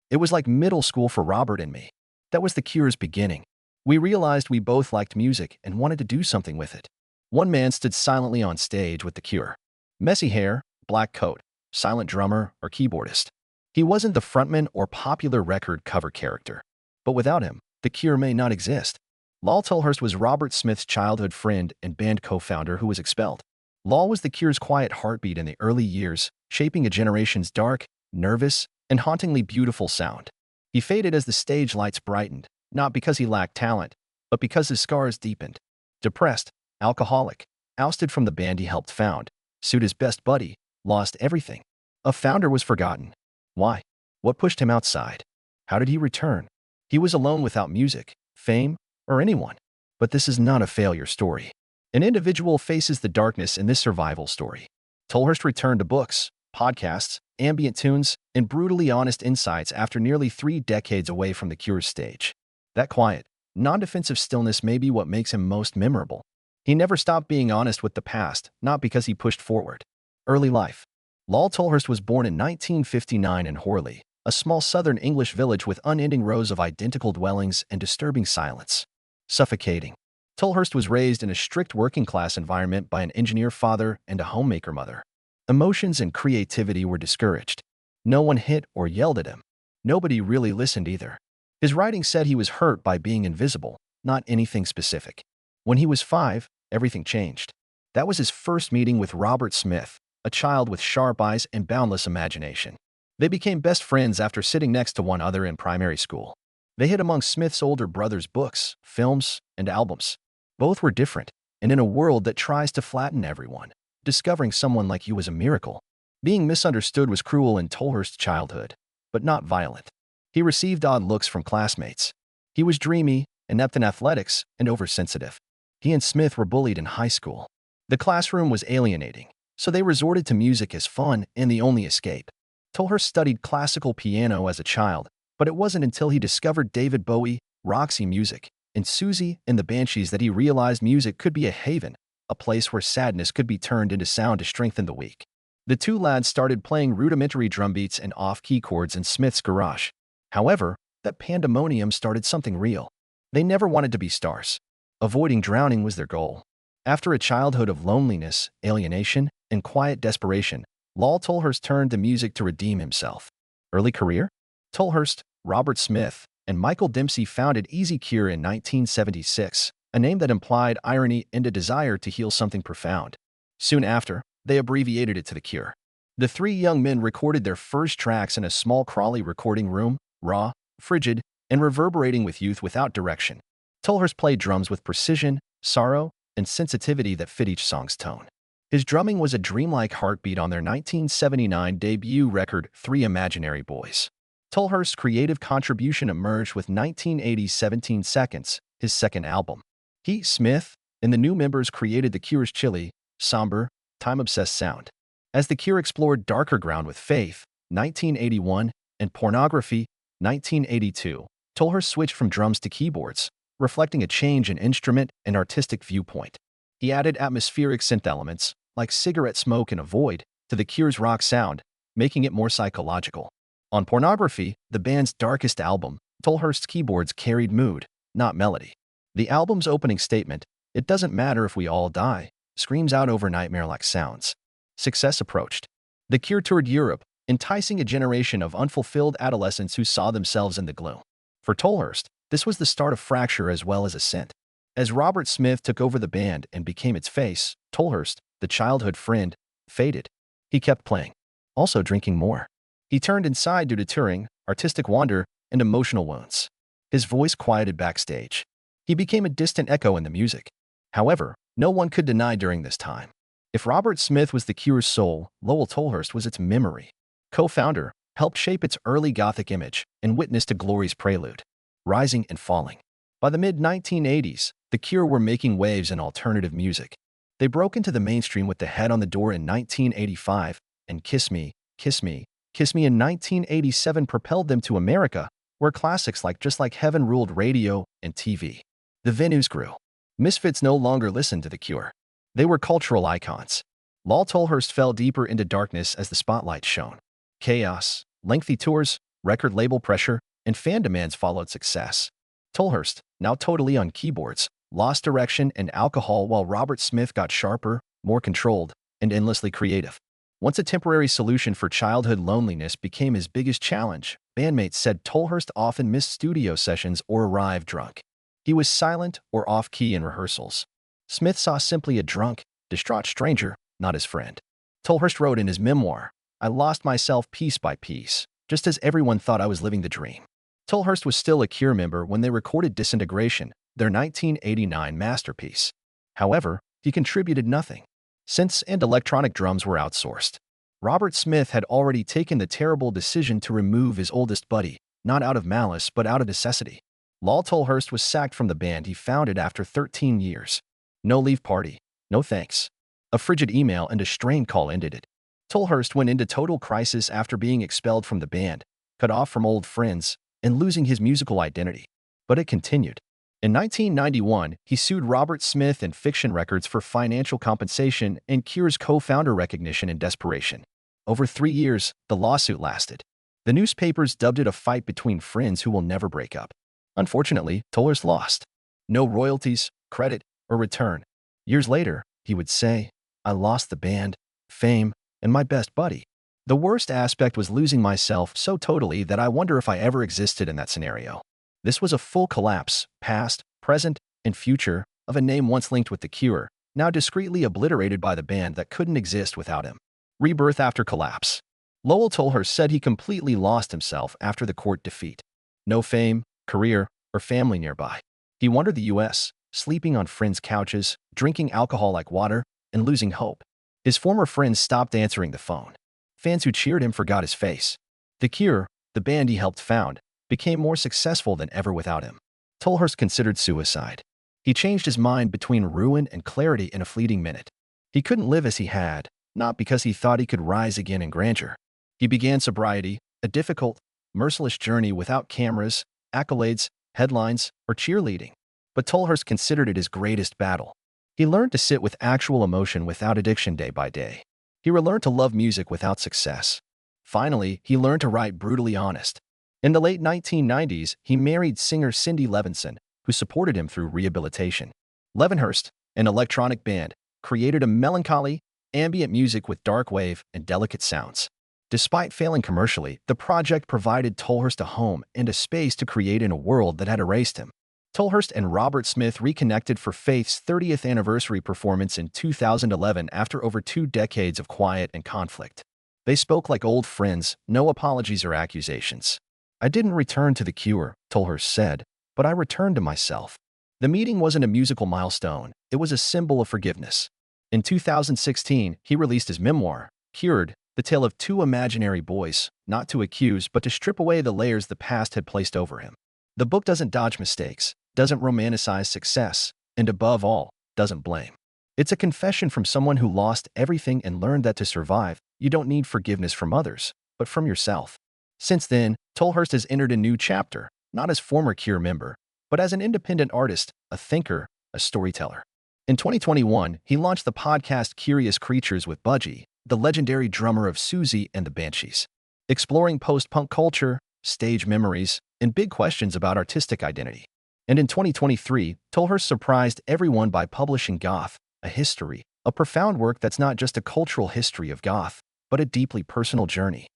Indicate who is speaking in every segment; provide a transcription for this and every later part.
Speaker 1: It was like middle school for Robert and me. That was the Cure's beginning. We realized we both liked music and wanted to do something with it. One man stood silently on stage with the Cure. Messy hair, black coat, silent drummer or keyboardist. He wasn't the frontman or popular record cover character. But without him, the Cure may not exist. Lol Tolhurst was Robert Smith's childhood friend and band co-founder who was expelled. Lol was the Cure's quiet heartbeat in the early years, shaping a generation's dark, nervous, and hauntingly beautiful sound. He faded as the stage lights brightened, not because he lacked talent, but because his scars deepened. Depressed, alcoholic, ousted from the band he helped found, sued his best buddy, lost everything. A founder was forgotten. Why? What pushed him outside? How did he return? He was alone without music, fame, or anyone. But this is not a failure story. An individual faces the darkness in this survival story. Tolhurst returned to books, podcasts, ambient tunes, and brutally honest insights after nearly 3 decades away from the Cure's stage. That quiet, non-defensive stillness may be what makes him most memorable. He never stopped being honest with the past, not because he pushed forward. Early life. Lol Tolhurst was born in 1959 in Horley, a small southern English village with unending rows of identical dwellings and disturbing silence. Suffocating. Tolhurst was raised in a strict working-class environment by an engineer father and a homemaker mother. Emotions and creativity were discouraged. No one hit or yelled at him. Nobody really listened either. His writing said he was hurt by being invisible, not anything specific. When he was 5, everything changed. That was his first meeting with Robert Smith, a child with sharp eyes and boundless imagination. They became best friends after sitting next to one another in primary school. They hid among Smith's older brother's books, films, and albums. Both were different, and in a world that tries to flatten everyone, discovering someone like you was a miracle. Being misunderstood was cruel in Tolhurst's childhood, but not violent. He received odd looks from classmates. He was dreamy, inept in athletics, and oversensitive. He and Smith were bullied in high school. The classroom was alienating, so they resorted to music as fun and the only escape. Tolhurst studied classical piano as a child, but it wasn't until he discovered David Bowie, Roxy Music, and Susie and the Banshees that he realized music could be a haven, a place where sadness could be turned into sound to strengthen the weak. The two lads started playing rudimentary drum beats and off-key chords in Smith's garage. However, that pandemonium started something real. They never wanted to be stars. Avoiding drowning was their goal. After a childhood of loneliness, alienation, and quiet desperation, Lol Tolhurst turned to music to redeem himself. Early career? Tolhurst, Robert Smith, and Michael Dempsey founded Easy Cure in 1976, a name that implied irony and a desire to heal something profound. Soon after, they abbreviated it to The Cure. The 3 young men recorded their first tracks in a small Crawley recording room, raw, frigid, and reverberating with youth without direction. Tolhurst played drums with precision, sorrow, and sensitivity that fit each song's tone. His drumming was a dreamlike heartbeat on their 1979 debut record, 3 Imaginary Boys. Tolhurst's creative contribution emerged with 1980's 17 Seconds, his second album. He, Smith, and the new members created The Cure's chilly, somber, time-obsessed sound. As The Cure explored darker ground with Faith, 1981, and Pornography, 1982, Tolhurst switched from drums to keyboards, reflecting a change in instrument and artistic viewpoint. He added atmospheric synth elements, like cigarette smoke and a void, to The Cure's rock sound, making it more psychological. On Pornography, the band's darkest album, Tolhurst's keyboards carried mood, not melody. The album's opening statement, "It doesn't matter if we all die," screams out over nightmare-like sounds. Success approached. The Cure toured Europe, enticing a generation of unfulfilled adolescents who saw themselves in the gloom. For Tolhurst, this was the start of fracture as well as ascent. As Robert Smith took over the band and became its face, Tolhurst, the childhood friend, faded. He kept playing, also drinking more. He turned inside due to touring, artistic wander, and emotional wounds. His voice quieted backstage. He became a distant echo in the music. However, no one could deny during this time. If Robert Smith was the Cure's soul, Lol Tolhurst was its memory. Co-founder, helped shape its early Gothic image and witnessed a glory's prelude, rising and falling. By the mid-1980s, The Cure were making waves in alternative music. They broke into the mainstream with The Head on the Door in 1985, and Kiss Me, Kiss Me, Kiss Me in 1987 propelled them to America, where classics like Just Like Heaven ruled radio and TV. The venues grew. Misfits no longer listened to The Cure. They were cultural icons. Lol Tolhurst fell deeper into darkness as the spotlight shone. Chaos, lengthy tours, Record label pressure and fan demands followed success. Tolhurst, now totally on keyboards, lost direction and alcohol while Robert Smith got sharper, more controlled, and endlessly creative. Once a temporary solution for childhood loneliness became his biggest challenge, bandmates said Tolhurst often missed studio sessions or arrived drunk. He was silent or off-key in rehearsals. Smith saw simply a drunk, distraught stranger, not his friend. Tolhurst wrote in his memoir, "I lost myself piece by piece, just as everyone thought I was living the dream." Tolhurst was still a Cure member when they recorded Disintegration, their 1989 masterpiece. However, he contributed nothing. Synths and electronic drums were outsourced. Robert Smith had already taken the terrible decision to remove his oldest buddy, not out of malice but out of necessity. Lol Tolhurst was sacked from the band he founded after 13 years. No leave party, no thanks. A frigid email and a strained call ended it. Tolhurst went into total crisis after being expelled from the band, cut off from old friends, and losing his musical identity. But it continued. In 1991, he sued Robert Smith and Fiction Records for financial compensation and Cure's co-founder recognition in desperation. Over 3 years, the lawsuit lasted. The newspapers dubbed it a fight between friends who will never break up. Unfortunately, Tolhurst lost. No royalties, credit, or return. Years later, he would say, "I lost the band, fame, and my best buddy. The worst aspect was losing myself so totally that I wonder if I ever existed in that scenario." This was a full collapse, past, present, and future, of a name once linked with The Cure, now discreetly obliterated by the band that couldn't exist without him. Rebirth after collapse. Lol Tolhurst said he completely lost himself after the court defeat. No fame, career, or family nearby. He wandered the U.S., sleeping on friends' couches, drinking alcohol like water, and losing hope. His former friends stopped answering the phone. Fans who cheered him forgot his face. The Cure, the band he helped found, became more successful than ever without him. Tolhurst considered suicide. He changed his mind between ruin and clarity in a fleeting minute. He couldn't live as he had, not because he thought he could rise again in grandeur. He began sobriety, a difficult, merciless journey without cameras, accolades, headlines, or cheerleading. But Tolhurst considered it his greatest battle. He learned to sit with actual emotion without addiction day by day. He relearned to love music without success. Finally, he learned to write brutally honest. In the late 1990s, he married singer Cindy Levinson, who supported him through rehabilitation. Levenhurst, an electronic band, created a melancholy, ambient music with dark wave and delicate sounds. Despite failing commercially, the project provided Tolhurst a home and a space to create in a world that had erased him. Tolhurst and Robert Smith reconnected for Faith's 30th anniversary performance in 2011 after over 2 decades of quiet and conflict. They spoke like old friends, no apologies or accusations. "I didn't return to The Cure," Tolhurst said, "but I returned to myself." The meeting wasn't a musical milestone, it was a symbol of forgiveness. In 2016, he released his memoir, Cured, the tale of 2 imaginary boys, not to accuse but to strip away the layers the past had placed over him. The book doesn't dodge mistakes, doesn't romanticize success, and above all, doesn't blame. It's a confession from someone who lost everything and learned that to survive, you don't need forgiveness from others, but from yourself. Since then, Tolhurst has entered a new chapter, not as former Cure member, but as an independent artist, a thinker, a storyteller. In 2021, he launched the podcast Curious Creatures with Budgie, the legendary drummer of Susie and the Banshees, exploring post-punk culture, stage memories, and big questions about artistic identity. And in 2023, Tolhurst surprised everyone by publishing Goth, a history, a profound work that's not just a cultural history of Goth, but a deeply personal journey.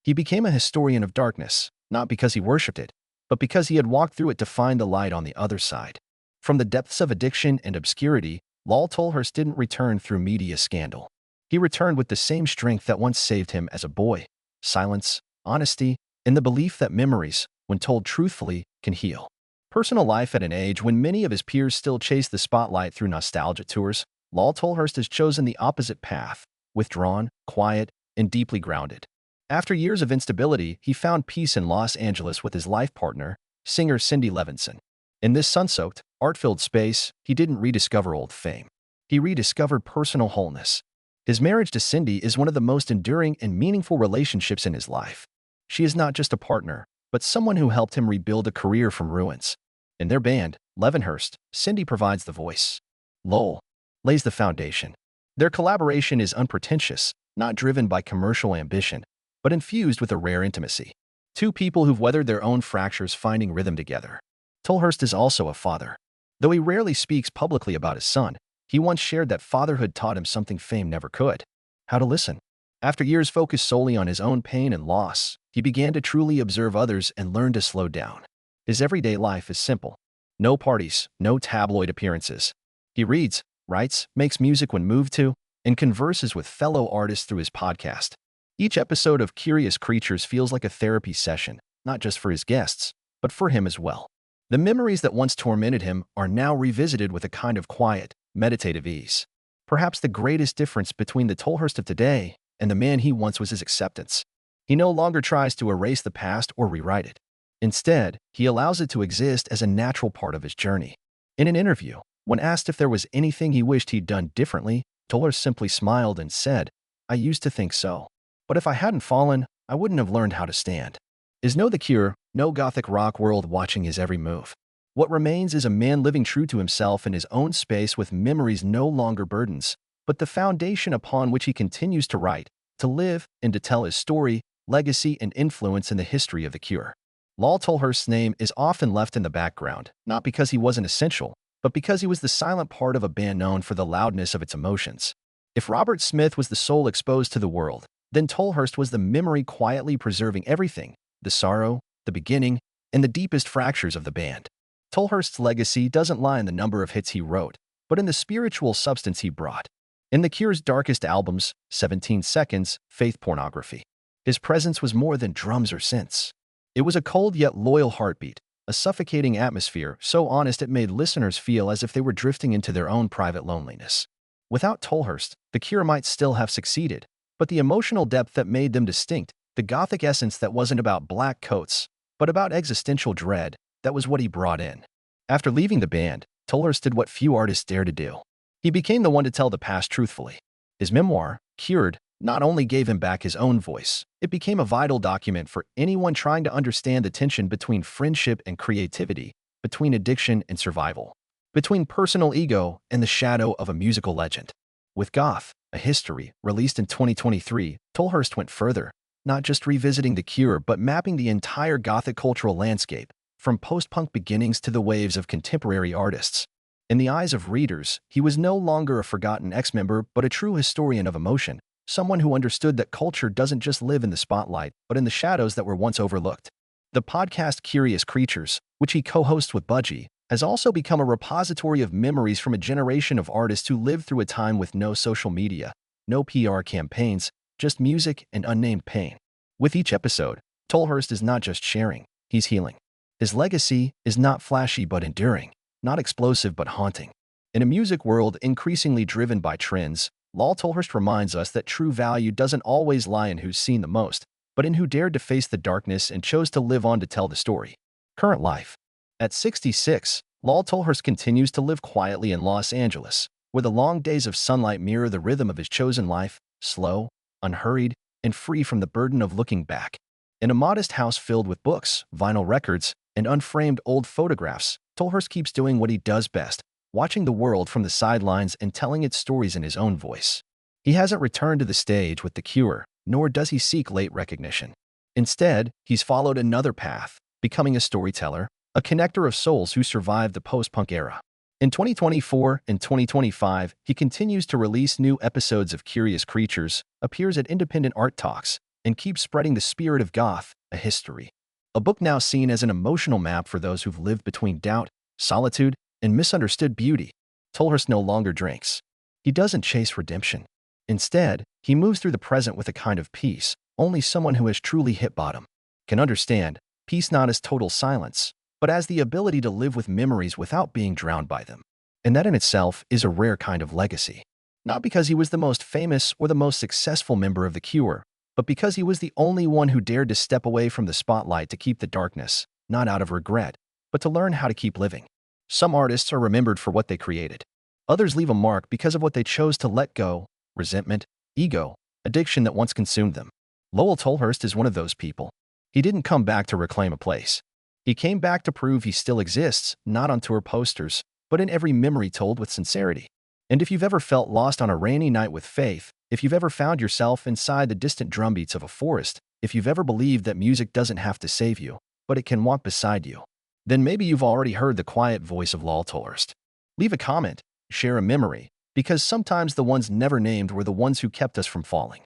Speaker 1: He became a historian of darkness, not because he worshipped it, but because he had walked through it to find the light on the other side. From the depths of addiction and obscurity, Lol Tolhurst didn't return through media scandal. He returned with the same strength that once saved him as a boy: silence, honesty, and the belief that memories, when told truthfully, can heal. Personal life at an age when many of his peers still chase the spotlight through nostalgia tours, Lol Tolhurst has chosen the opposite path: withdrawn, quiet, and deeply grounded. After years of instability, he found peace in Los Angeles with his life partner, singer Cindy Levinson. In this sun-soaked, art-filled space, he didn't rediscover old fame. He rediscovered personal wholeness. His marriage to Cindy is one of the most enduring and meaningful relationships in his life. She is not just a partner, but someone who helped him rebuild a career from ruins. In their band, Levenhurst, Cindy provides the voice. Lol lays the foundation. Their collaboration is unpretentious, not driven by commercial ambition, but infused with a rare intimacy. Two people who've weathered their own fractures finding rhythm together. Tolhurst is also a father. Though he rarely speaks publicly about his son, he once shared that fatherhood taught him something fame never could: how to listen. After years focused solely on his own pain and loss, he began to truly observe others and learn to slow down. His everyday life is simple. No parties, no tabloid appearances. He reads, writes, makes music when moved to, and converses with fellow artists through his podcast. Each episode of Curious Creatures feels like a therapy session, not just for his guests, but for him as well. The memories that once tormented him are now revisited with a kind of quiet, meditative ease. Perhaps the greatest difference between the Tolhurst of today and the man he once was his acceptance. He no longer tries to erase the past or rewrite it. Instead, he allows it to exist as a natural part of his journey. In an interview, when asked if there was anything he wished he'd done differently, Tolhurst simply smiled and said, "I used to think so. But if I hadn't fallen, I wouldn't have learned how to stand." Is no The Cure, no Gothic rock world watching his every move. What remains is a man living true to himself in his own space with memories no longer burdens, but the foundation upon which he continues to write, to live, and to tell his story, legacy, and influence in the history of The Cure. Lol Tolhurst's name is often left in the background, not because he wasn't essential, but because he was the silent part of a band known for the loudness of its emotions. If Robert Smith was the soul exposed to the world, then Tolhurst was the memory quietly preserving everything: the sorrow, the beginning, and the deepest fractures of the band. Tolhurst's legacy doesn't lie in the number of hits he wrote, but in the spiritual substance he brought. In The Cure's darkest albums, 17 Seconds, Faith Pornography, his presence was more than drums or synths. It was a cold yet loyal heartbeat, a suffocating atmosphere so honest it made listeners feel as if they were drifting into their own private loneliness. Without Tolhurst, The Cure might still have succeeded, but the emotional depth that made them distinct, the Gothic essence that wasn't about black coats, but about existential dread, that was what he brought in. After leaving the band, Tolhurst did what few artists dare to do. He became the one to tell the past truthfully. His memoir, Cured, not only gave him back his own voice, it became a vital document for anyone trying to understand the tension between friendship and creativity, between addiction and survival, between personal ego and the shadow of a musical legend. With Goth, A History, released in 2023, Tolhurst went further, not just revisiting The Cure but mapping the entire Gothic cultural landscape, from post-punk beginnings to the waves of contemporary artists. In the eyes of readers, he was no longer a forgotten ex-member but a true historian of emotion, someone who understood that culture doesn't just live in the spotlight but in the shadows that were once overlooked. The podcast Curious Creatures, which he co-hosts with Budgie, has also become a repository of memories from a generation of artists who lived through a time with no social media, no PR campaigns, just music and unnamed pain. With each episode, Tolhurst is not just sharing, he's healing. His legacy is not flashy but enduring, not explosive but haunting. In a music world increasingly driven by trends, Lol Tolhurst reminds us that true value doesn't always lie in who's seen the most, but in who dared to face the darkness and chose to live on to tell the story. Current life. At 66, Lol Tolhurst continues to live quietly in Los Angeles, where the long days of sunlight mirror the rhythm of his chosen life, slow, unhurried, and free from the burden of looking back. In a modest house filled with books, vinyl records, and unframed old photographs, Tolhurst keeps doing what he does best: watching the world from the sidelines and telling its stories in his own voice. He hasn't returned to the stage with The Cure, nor does he seek late recognition. Instead, he's followed another path, becoming a storyteller, a connector of souls who survived the post-punk era. In 2024 and 2025, he continues to release new episodes of Curious Creatures, appears at independent art talks, and keeps spreading the spirit of Goth, A History. A book now seen as an emotional map for those who've lived between doubt, solitude, and misunderstood beauty. Tolhurst no longer drinks. He doesn't chase redemption. Instead, he moves through the present with a kind of peace only someone who has truly hit bottom can understand, peace not as total silence, but as the ability to live with memories without being drowned by them. And that in itself is a rare kind of legacy. Not because he was the most famous or the most successful member of The Cure, but because he was the only one who dared to step away from the spotlight to keep the darkness, not out of regret, but to learn how to keep living. Some artists are remembered for what they created. Others leave a mark because of what they chose to let go: resentment, ego, addiction that once consumed them. Lol Tolhurst is one of those people. He didn't come back to reclaim a place. He came back to prove he still exists, not on tour posters, but in every memory told with sincerity. And if you've ever felt lost on a rainy night with faith, if you've ever found yourself inside the distant drumbeats of a forest, If you've ever believed that music doesn't have to save you, but it can walk beside you, then maybe you've already heard the quiet voice of Lol Tolhurst. Leave a comment, share a memory, because sometimes the ones never named were the ones who kept us from falling.